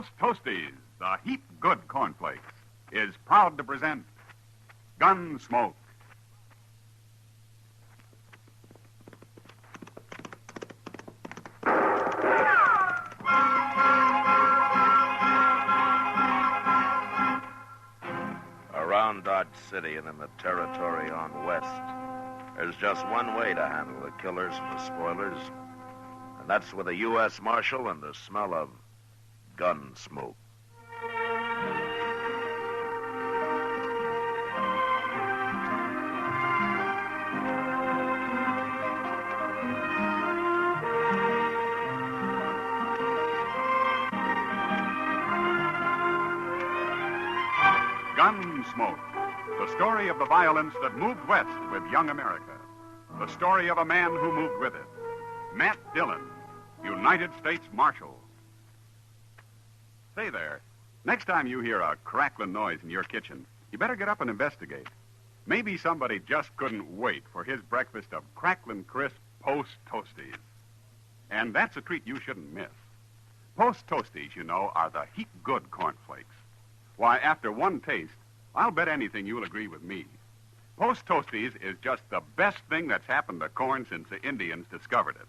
Post Toasties, the heap good cornflakes, is proud to present Gunsmoke. Around Dodge City and in the territory on West, there's just one way to handle the killers and the spoilers, and that's with a U.S. Marshal and the smell of gun smoke. Gunsmoke, the story of the violence that moved west with young America. The story of a man who moved with it. Matt Dillon, United States Marshal. Say there, next time you hear a crackling noise in your kitchen, you better get up and investigate. Maybe somebody just couldn't wait for his breakfast of crackling crisp Post Toasties. And that's a treat you shouldn't miss. Post Toasties, you know, are the heap good cornflakes. Why, after one taste, I'll bet anything you'll agree with me. Post Toasties is just the best thing that's happened to corn since the Indians discovered it.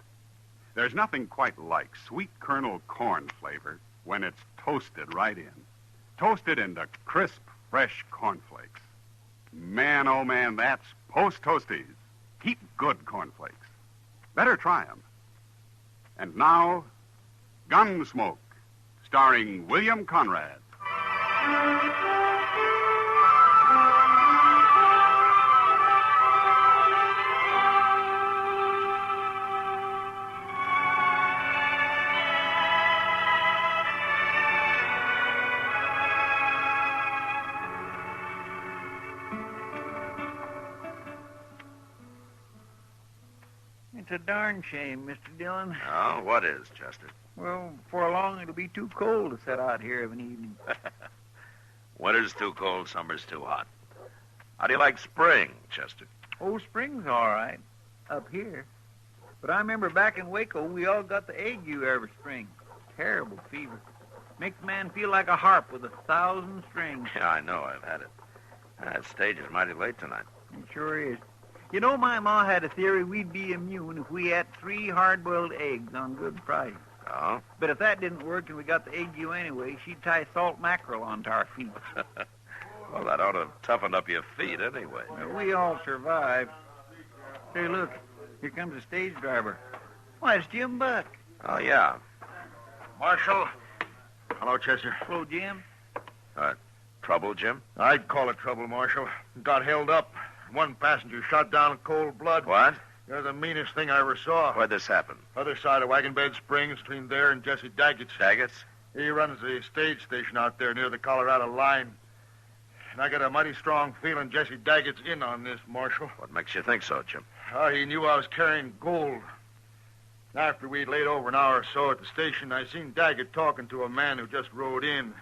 There's nothing quite like sweet kernel corn flavor when it's toasted right in. Toasted into crisp, fresh cornflakes. Man, oh man, that's Post Toasties. Heap good cornflakes. Better try 'em. And now, Gunsmoke, starring William Conrad. It's a darn shame, Mr. Dillon. Oh, what is, Chester? Well, before long it'll be too cold to set out here of an evening. Winter's too cold, summer's too hot. How do you like spring, Chester? Oh, spring's all right, up here. But I remember back in Waco, we all got the ague every spring. Terrible fever. Makes a man feel like a harp with 1,000 strings. Yeah, I know, I've had it. That stage is mighty late tonight. It sure is. You know, my ma had a theory we'd be immune if we ate 3 hard-boiled eggs on Good Friday. Oh? But if that didn't work and we got the ague anyway, she'd tie salt mackerel onto our feet. Well, that ought to have toughened up your feet anyway. Well, we all survived. Hey, look. Here comes the stage driver. Why, it's Jim Buck. Oh, yeah. Marshal. Hello, Chester. Hello, Jim. Trouble, Jim? I'd call it trouble, Marshal. Got held up. One passenger shot down in cold blood. What? You're the meanest thing I ever saw. Where'd this happen? Other side of Wagon Bed Springs, between there and Jesse Daggett's. Daggett's? He runs the stage station out there near the Colorado line. And I got a mighty strong feeling Jesse Daggett's in on this, Marshal. What makes you think so, Jim? He knew I was carrying gold. After we'd laid over an hour or so at the station, I seen Daggett talking to a man who just rode in.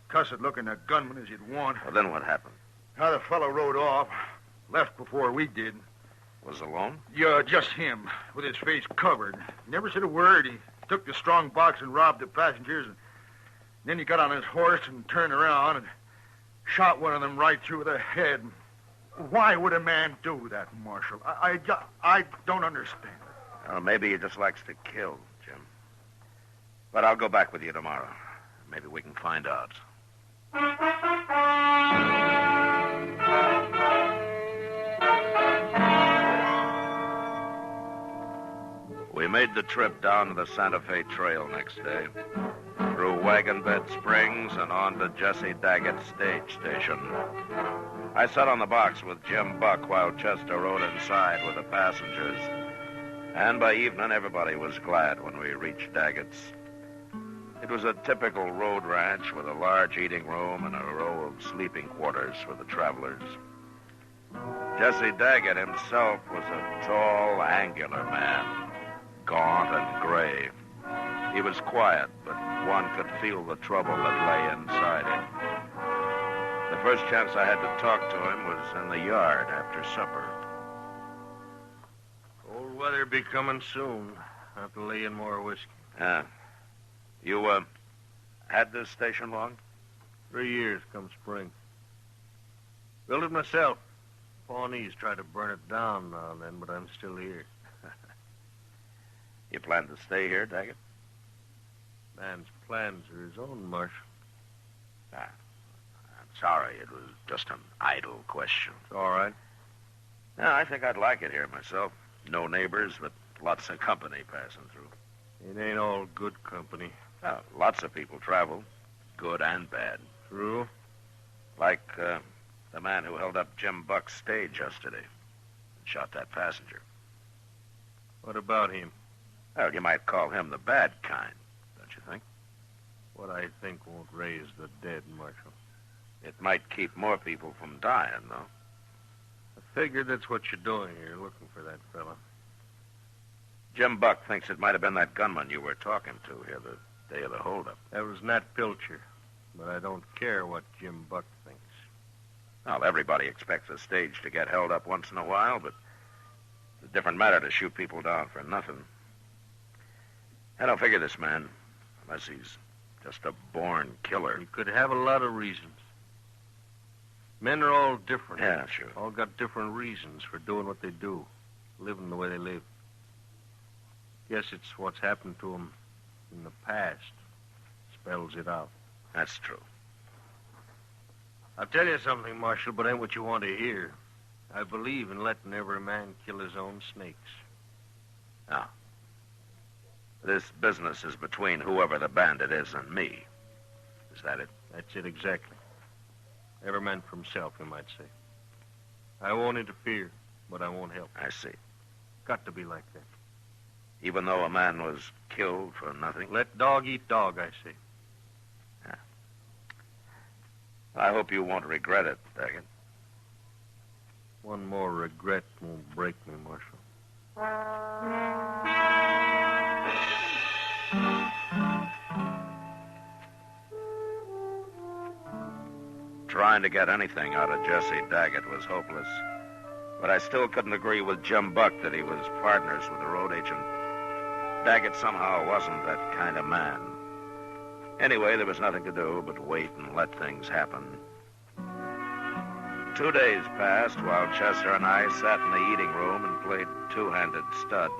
Cussed-looking a gunman as you'd want. Well, then what happened? The fellow rode off. Left before we did. Was alone? Yeah, just him, with his face covered. Never said a word. He took the strong box and robbed the passengers. And then he got on his horse and turned around and shot one of them right through the head. Why would a man do that, Marshal? I don't understand. Well, maybe he just likes to kill, Jim. But I'll go back with you tomorrow. Maybe we can find out. We made the trip down to the Santa Fe Trail next day, through Wagon Bed Springs and on to Jesse Daggett's stage station. I sat on the box with Jim Buck while Chester rode inside with the passengers. And by evening, everybody was glad when we reached Daggett's. It was a typical road ranch with a large eating room and a row of sleeping quarters for the travelers. Jesse Daggett himself was a tall, angular man, gaunt and grave. He was quiet, but one could feel the trouble that lay inside him. The first chance I had to talk to him was in the yard after supper. Cold weather be coming soon. Have to lay in more whiskey. You had this station long? 3 years come spring. Built it myself. Pawnees tried to burn it down now and then, but I'm still here. You plan to stay here, Daggett? Man's plans are his own, Marshal. I'm sorry. It was just an idle question. It's all right. No, I think I'd like it here myself. No neighbors, but lots of company passing through. It ain't all good company. Oh, lots of people travel, good and bad. True. Like the man who held up Jim Buck's stage yesterday and shot that passenger. What about him? Well, you might call him the bad kind, don't you think? What I think won't raise the dead, Marshal. It might keep more people from dying, though. I figured that's what you're doing here, looking for that fella. Jim Buck thinks it might have been that gunman you were talking to here the day of the holdup. That was Nat Pilcher, but I don't care what Jim Buck thinks. Well, everybody expects a stage to get held up once in a while, but it's a different matter to shoot people down for nothing. I don't figure this man, unless he's just a born killer. He could have a lot of reasons. Men are all different. Yeah, sure. All got different reasons for doing what they do, living the way they live. Guess it's what's happened to them in the past spells it out. That's true. I'll tell you something, Marshal, but ain't what you want to hear. I believe in letting every man kill his own snakes. Now, this business is between whoever the bandit is and me. Is that it? That's it exactly. Every man for himself, you might say. I won't interfere, but I won't help. I see. Got to be like that. Even though a man was killed for nothing? Let dog eat dog, I say. Yeah. I hope you won't regret it, Daggett. One more regret won't break me, Marshal. Trying to get anything out of Jesse Daggett was hopeless. But I still couldn't agree with Jim Buck that he was partners with the road agent. Daggett somehow wasn't that kind of man. Anyway, there was nothing to do but wait and let things happen. 2 days passed while Chester and I sat in the eating room and played two-handed stud.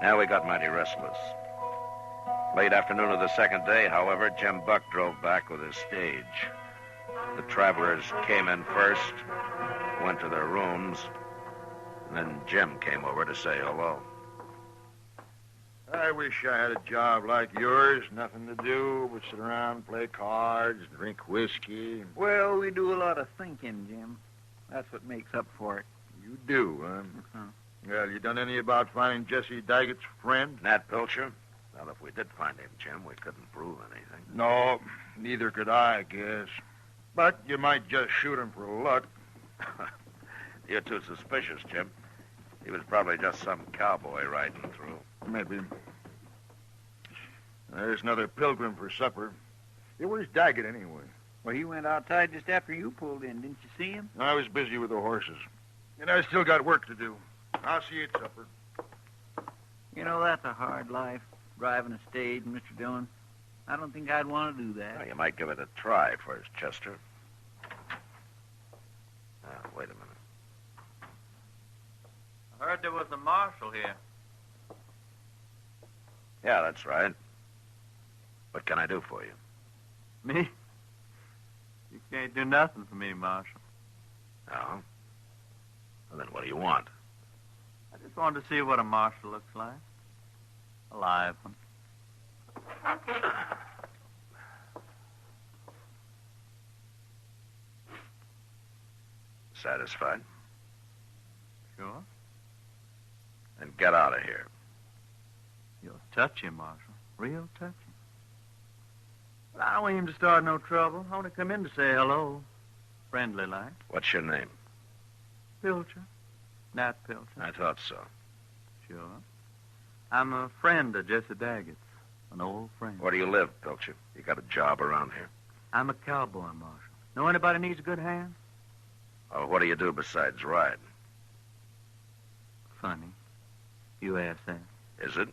Now we got mighty restless. Late afternoon of the second day, however, Jim Buck drove back with his stage. The travelers came in first, went to their rooms, and then Jim came over to say hello. I wish I had a job like yours. Nothing to do but sit around, play cards, drink whiskey. Well, we do a lot of thinking, Jim. That's what makes up for it. You do, huh? Well, you done any about finding Jesse Daggett's friend? Nat Pilcher? Well, if we did find him, Jim, we couldn't prove anything. No, neither could I guess. But you might just shoot him for luck. You're too suspicious, Jim. He was probably just some cowboy riding through. Maybe. There's another pilgrim for supper. Hey, where's Daggett, anyway? Well, he went outside just after you pulled in. Didn't you see him? I was busy with the horses. And I still got work to do. I'll see you at supper. You know, that's a hard life, driving a stage, Mr. Dillon. I don't think I'd want to do that. Well, you might give it a try first, Chester. Wait a minute. I heard there was a marshal here. Yeah, that's right. What can I do for you? Me? You can't do nothing for me, Marshal. No? Well, then what do you want? I just wanted to see what a marshal looks like. A live one. Satisfied? Sure. Then get out of here. You're touchy, Marshal. Real touchy. But I don't aim to start no trouble. I want to come in to say hello. Friendly like. What's your name? Pilcher. Nat Pilcher. I thought so. Sure. I'm a friend of Jesse Daggett's. An old friend. Where do you live, Pilcher? You got a job around here? I'm a cowboy, Marshal. Know anybody needs a good hand? Oh, what do you do besides ride? Funny. You ask that. Is it?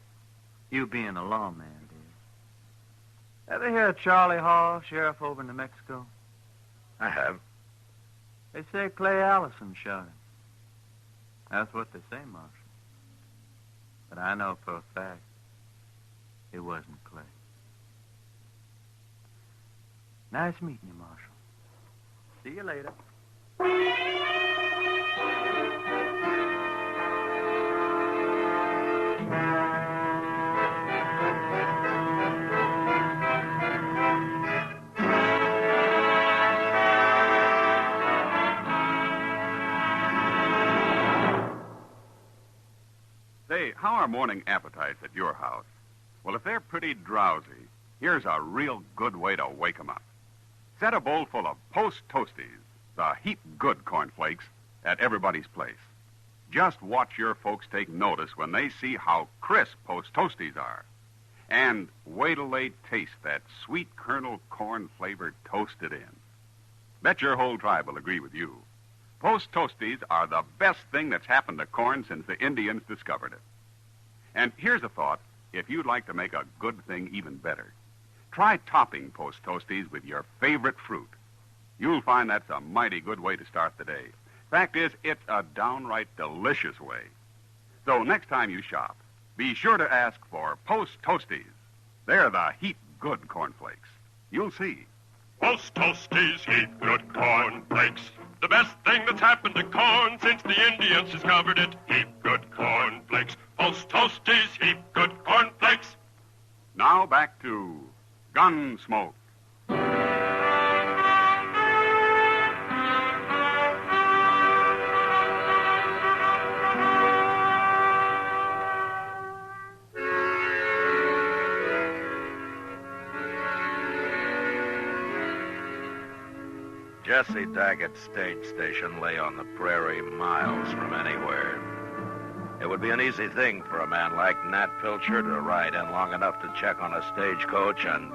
You being a lawman, dear. Ever hear of Charlie Hall, sheriff over in New Mexico? I have. They say Clay Allison shot him. That's what they say, Marshal. But I know for a fact it wasn't Clay. Nice meeting you, Marshal. See you later. Say, how are morning appetites at your house? Well, if they're pretty drowsy, here's a real good way to wake 'em up. Set a bowl full of Post Toasties, the heap good cornflakes, at everybody's place. Just watch your folks take notice when they see how crisp Post Toasties are. And wait till they taste that sweet kernel corn flavored toasted in. Bet your whole tribe will agree with you. Post Toasties are the best thing that's happened to corn since the Indians discovered it. And here's a thought, if you'd like to make a good thing even better. Try topping Post Toasties with your favorite fruit. You'll find that's a mighty good way to start the day. Fact is, it's a downright delicious way. So next time you shop, be sure to ask for Post Toasties. They're the heap good cornflakes. You'll see. Post Toasties, heap good cornflakes. The best thing that's happened to corn since the Indians discovered it. Heap good cornflakes. Post Toasties, heap good cornflakes. Now back to Gunsmoke. Jesse Daggett's stage station lay on the prairie miles from anywhere. It would be an easy thing for a man like Nat Pilcher to ride in long enough to check on a stagecoach and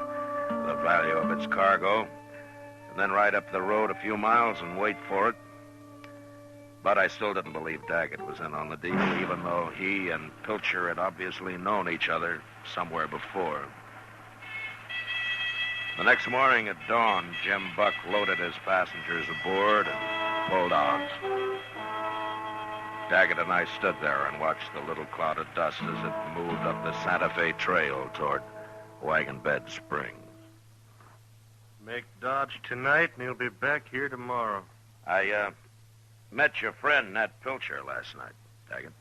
the value of its cargo, and then ride up the road a few miles and wait for it. But I still didn't believe Daggett was in on the deal, even though he and Pilcher had obviously known each other somewhere before. The next morning at dawn, Jim Buck loaded his passengers aboard and pulled out. Daggett and I stood there and watched the little cloud of dust as it moved up the Santa Fe Trail toward Wagon Bed Springs. Make Dodge tonight, and he'll be back here tomorrow. I met your friend Nat Pilcher last night, Daggett.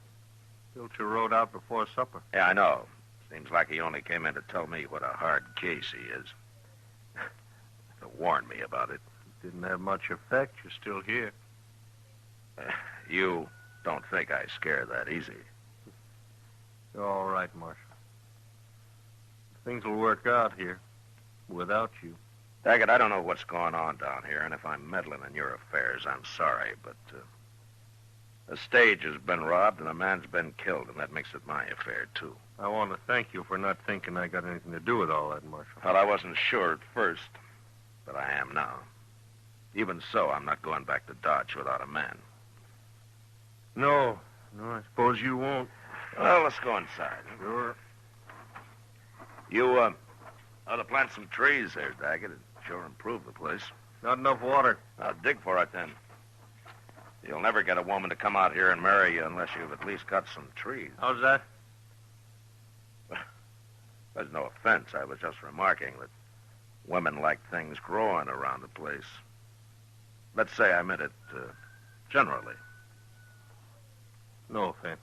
Pilcher rode out before supper. Yeah, I know. Seems like he only came in to tell me what a hard case he is. To warn me about it. Didn't have much effect. You're still here. You don't think I scare that easy. You're all right, Marshal. Things will work out here without you. Daggett, I don't know what's going on down here, and if I'm meddling in your affairs, I'm sorry, but a stage has been robbed and a man's been killed, and that makes it my affair, too. I want to thank you for not thinking I got anything to do with all that, Marshal. Well, I wasn't sure at first, but I am now. Even so, I'm not going back to Dodge without a man. No, I suppose you won't. Well, let's go inside. Sure. You, ought to plant some trees there, Daggett. It'd sure improve the place. Not enough water. I'll dig for it, then. You'll never get a woman to come out here and marry you unless you've at least got some trees. How's that? There's no offense. I was just remarking that women like things growing around the place. Let's say I meant it generally. No offense.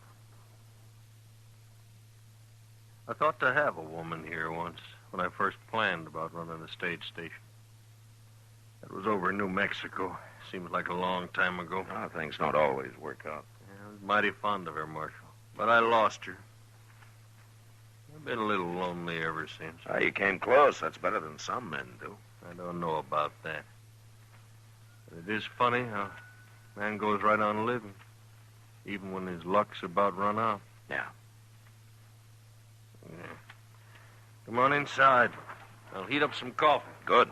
I thought to have a woman here once when I first planned about running a stage station. It was over in New Mexico. Seems like a long time ago. Oh, things don't always work out. I was mighty fond of her, Marshal. But I lost her. I've been a little lonely ever since. You came close. That's better than some men do. I don't know about that. But it is funny how a man goes right on living, even when his luck's about run out. Yeah. Come on inside. I'll heat up some coffee. Good.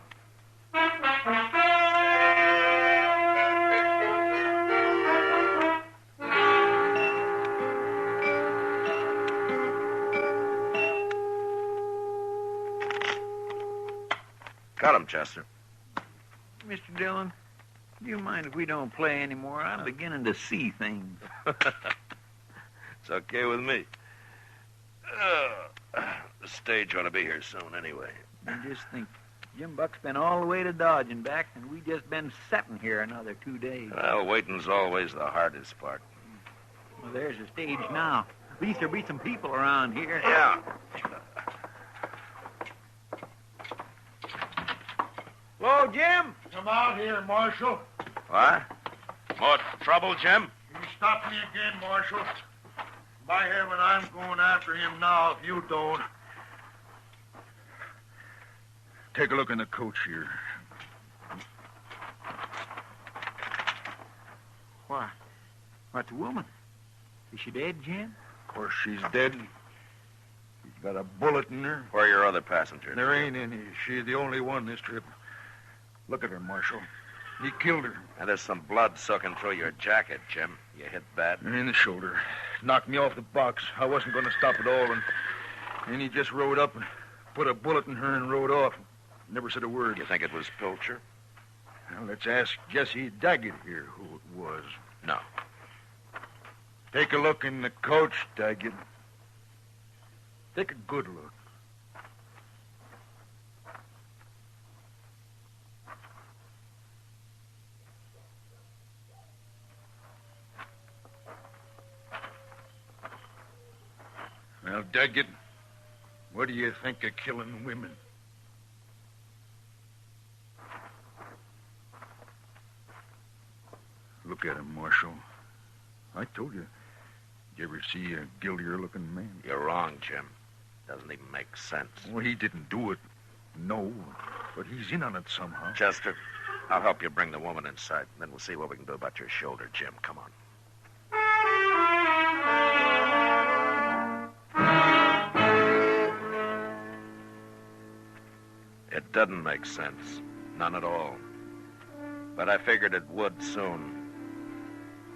Cut him, Chester. Mr. Dillon, do you mind if we don't play anymore? I'm beginning to see things. It's okay with me. The stage ought to be here soon anyway. I just think Jim Buck's been all the way to Dodge and back, and we just been sitting here another 2 days. Well, waiting's always the hardest part. Well, there's the stage now. At least there'll be some people around here. Yeah. Hello, Jim. Come out here, Marshal. What? More trouble, Jim? You stop me again, Marshal. By heaven, I'm going after him now if you don't. Take a look in the coach here. Why? What's the woman? Is she dead, Jim? Of course, she's dead. She's got a bullet in her. Where are your other passengers? There ain't any. She's the only one this trip. Look at her, Marshal. He killed her. And there's some blood soaking through your jacket, Jim. You hit bad. In the shoulder. Knocked me off the box. I wasn't going to stop at all, and then he just rode up and put a bullet in her and rode off. Never said a word. You think it was Pilcher? Well, let's ask Jesse Daggett here who it was. No. Take a look in the coach, Daggett. Take a good look. Well, Daggett, what do you think of killing women? Look at him, Marshal. I told you. Did you ever see a guiltier-looking man? You're wrong, Jim. Doesn't even make sense. Well, he didn't do it. No. But he's in on it somehow. Chester, I'll help you bring the woman inside. Then we'll see what we can do about your shoulder, Jim. Come on. It doesn't make sense. None at all. But I figured it would soon.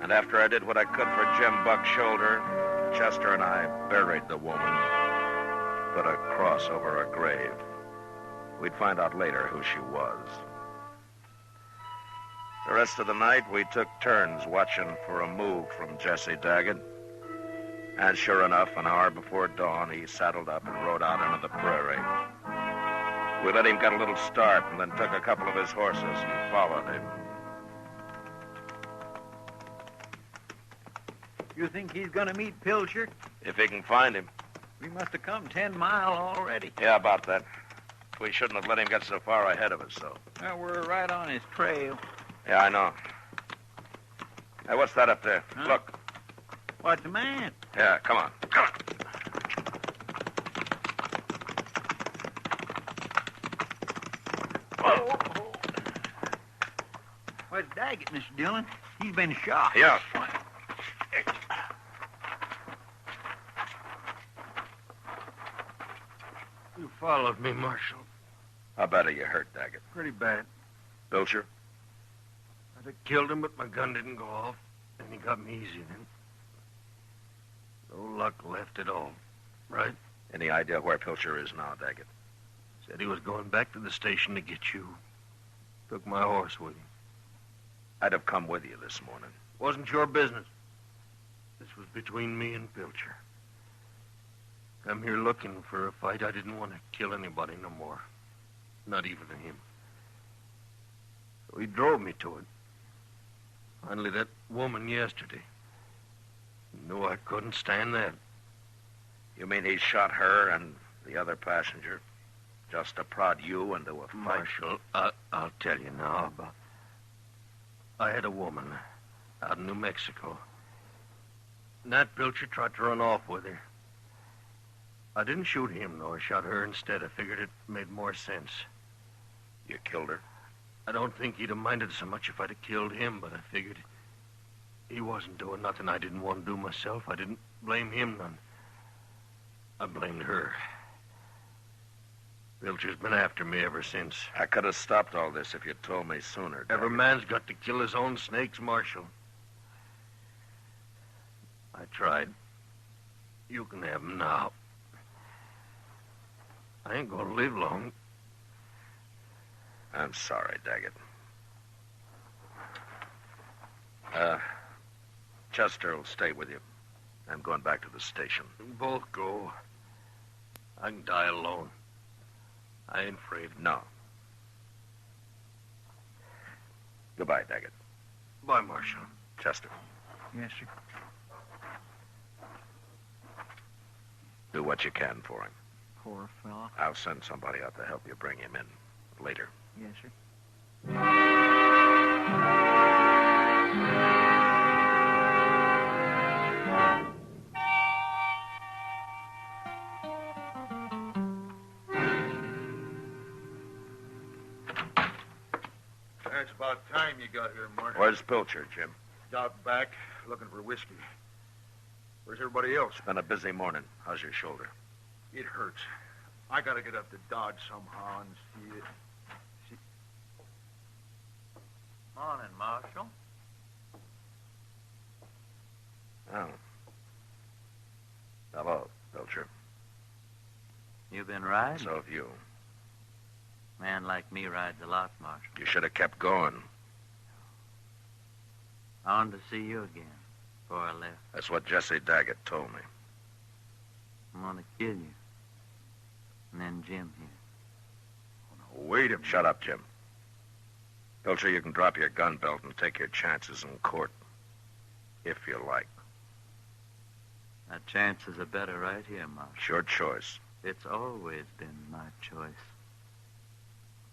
And after I did what I could for Jim Buck's shoulder, Chester and I buried the woman, put a cross over her grave. We'd find out later who she was. The rest of the night, we took turns watching for a move from Jesse Daggett. And sure enough, an hour before dawn, he saddled up and rode out into the prairie. We let him get a little start and then took a couple of his horses and followed him. You think he's going to meet Pilcher? If he can find him. We must have come 10 miles already. Yeah, about that. We shouldn't have let him get so far ahead of us, though. Well, we're right on his trail. Yeah, I know. Hey, what's that up there? Huh? Look. What's the man? Yeah, come on. Come on. What's Daggett, Mr. Dillon? He's been shot. Yeah. You followed me, Marshal. How bad are you hurt, Daggett? Pretty bad. Pilcher? I'd have killed him, but my gun didn't go off, and he got me easy then. No luck left at all, right? Any idea where Pilcher is now, Daggett? Said he was going back to the station to get you. Took my horse with him. I'd have come with you this morning. Wasn't your business. This was between me and Pilcher. Come here looking for a fight. I didn't want to kill anybody no more. Not even him. So he drove me to it. Finally, that woman yesterday. Knew I couldn't stand that. You mean he shot her and the other passenger just to prod you into a fight? Marshal, I'll tell you now about... I had a woman out in New Mexico. Nat Pilcher tried to run off with her. I didn't shoot him, though. I shot her instead. I figured it made more sense. You killed her? I don't think he'd have minded so much if I'd have killed him, but I figured he wasn't doing nothing I didn't want to do myself. I didn't blame him none. I blamed her. Pilcher's been after me ever since. I could have stopped all this if you'd told me sooner, Daggett. Every man's got to kill his own snakes, Marshal. I tried. You can have them now. I ain't gonna live long. I'm sorry, Daggett. Chester will stay with you. I'm going back to the station. Both go. I can die alone. I ain't afraid. No. Goodbye, Daggett. Bye, Marshal. Chester, Yes, sir. do what you can for him. Poor fella. I'll send somebody out to help you bring him in later. Yes, sir. That's about time you got here, Marshal. Where's Pilcher, Jim? Out back, looking for whiskey. Where's everybody else? It's been a busy morning. How's your shoulder? It hurts. I gotta get up to Dodge somehow and see it. Morning, Marshal. Oh. Hello, Pilcher. You been riding? So have you. Man like me rides a lot, Marshal. You should have kept going. I wanted to see you again before I left. That's what Jesse Daggett told me. I'm gonna kill you. And then Jim here. Wait a minute. Shut up, Jim. Pilcher, you can drop your gun belt and take your chances in court. If you like. My chances are better right here, Marshal. It's your choice. It's always been my choice.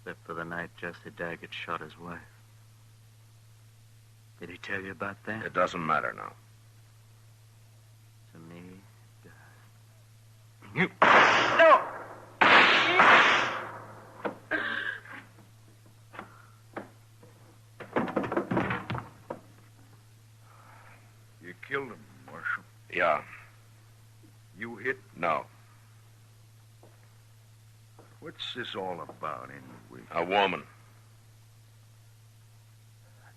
Except for the night Jesse Daggett shot his wife. Did he tell you about that? It doesn't matter now. To me, it does. You... No! You killed him, Marshal. Yeah. You hit? No. What's this all about, anyway? A woman.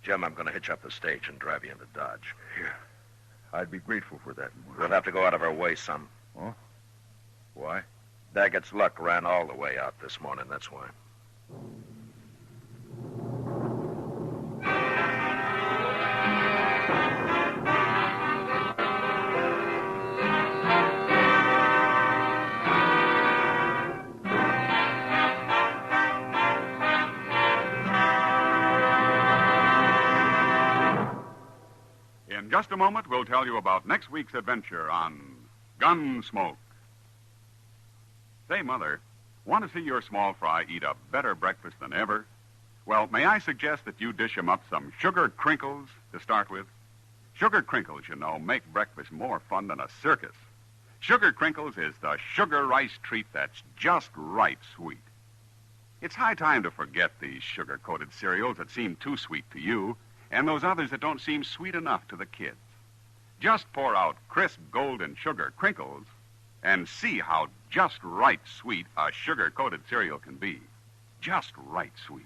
Jim, I'm going to hitch up the stage and drive you into Dodge. Yeah. I'd be grateful for that, Marshal. We'll have to go out of our way some. Huh? Why? Daggett's luck ran all the way out this morning, that's why. In just a moment, we'll tell you about next week's adventure on Gunsmoke. Say, Mother, want to see your small fry eat a better breakfast than ever? Well, may I suggest that you dish him up some sugar crinkles to start with? Sugar crinkles, you know, make breakfast more fun than a circus. Sugar crinkles is the sugar rice treat that's just right sweet. It's high time to forget these sugar-coated cereals that seem too sweet to you and those others that don't seem sweet enough to the kids. Just pour out crisp golden sugar crinkles and see how just right sweet a sugar-coated cereal can be. Just right sweet.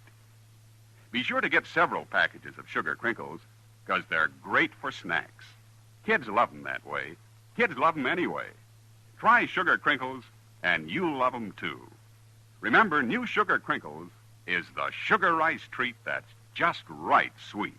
Be sure to get several packages of sugar crinkles because they're great for snacks. Kids love them that way. Kids love them anyway. Try sugar crinkles and you'll love them too. Remember, new sugar crinkles is the sugar rice treat that's just right sweet.